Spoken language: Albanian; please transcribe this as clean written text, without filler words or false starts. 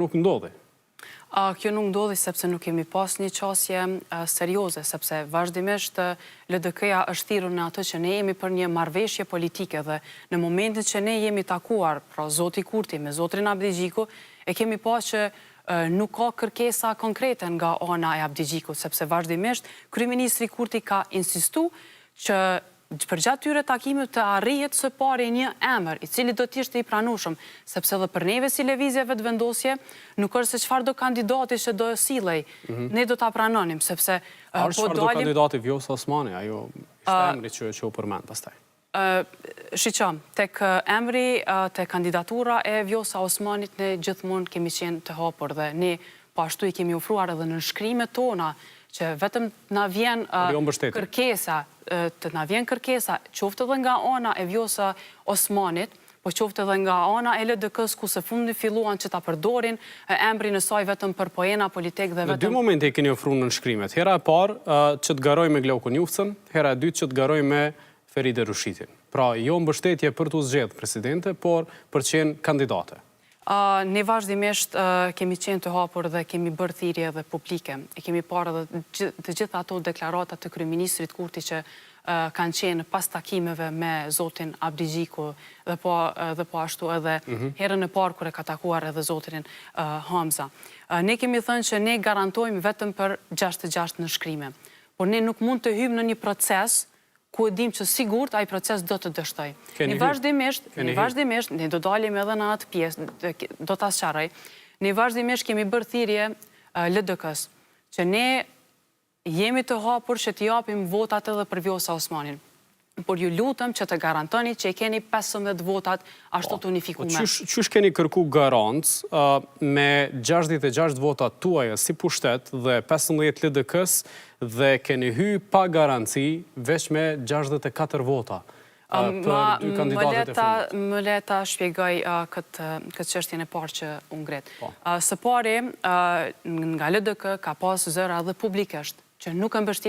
Nuk ndodhi. Kjo nuk ndodhi sepse nuk kemi pas një qasje serioze, sepse vazhdimisht LDK-ja është thirrur në atë që ne jemi për një marrëveshje politike dhe në momentin që ne jemi takuar, pra zoti Kurti me zotrin Abdi Gjiku, e kemi pas që nuk ka kërkesa konkrete nga ana e Abdi Gjikut, sepse vazhdimisht kryeministri Kurti ka insistu që përgjatë tyre takimeve të arrihet së pari një emër, i cili do të ishte i pranueshëm, sepse edhe për neve si lëvizje vetëvendosje, nuk është se çfarëdo kandidati që do sillej, ne do ta pranonim, sepse çfarëdo kandidati Vjosa Osmani, ajo ishte emri që u përmend pastaj. Shiqo, tek emri, tek kandidatura e Vjosa Osmanit ne gjithmonë kemi qenë të hapur dhe ne po ashtu i kemi ofruar edhe në shkrimet tona që vetëm na vjen kërkesa, qoftë edhe nga ana e Vjosa Osmanit, po qoftë edhe nga ana e LDK-s ku së fundi filluan që ta përdorin emrin e saj vetëm për pojena politik dhe vetëm... Në dy momente i keni ofruar në shkrimet. Hera e parë që të garoj me Glaukun Jufcën, hera e dytë që të garoj me Feride Rushitin. Pra, jo mbështetje për të zgjedhur presidente, por për të qenë kandidate. Ne vazhdimisht kemi qenë të hapur dhe kemi bërë thirrje dhe publike. E kemi parë dhe të gjitha ato deklarata të kryeministrit Kurti që kanë qenë pas takimeve me zotin Abdi Gjiku dhe po ashtu edhe herën e parë kur e ka takuar edhe zotin Hamza. Ne kemi thënë që ne garantojmë vetëm për 66 në shkrime, por ne nuk mund të hyjmë në një proces ku e dim që sigurt ai proces do të dështoj. Ne vazhdimisht, ne do dalim edhe në atë pjesë, do ta sqaroj. Ne vazhdimisht kemi bërë thirrje LDK-s që ne jemi të hapur që t'i japim votat edhe për Vjosa Osmanin. Por ju lutem që të garantoni që i keni 15 votat ashtu të unifikume. Qysh keni kërku garancë me 66 votat tuaja si pushtet dhe 15 LDK-s dhe keni hy pa garanci veç me 64 vota për dy kandidatet e fundit? Më leta shpjegoj këtë çështjen e parë që u ngret. Së pari, nga LDK ka pas zëra dhe publikisht që nuk e mbështesin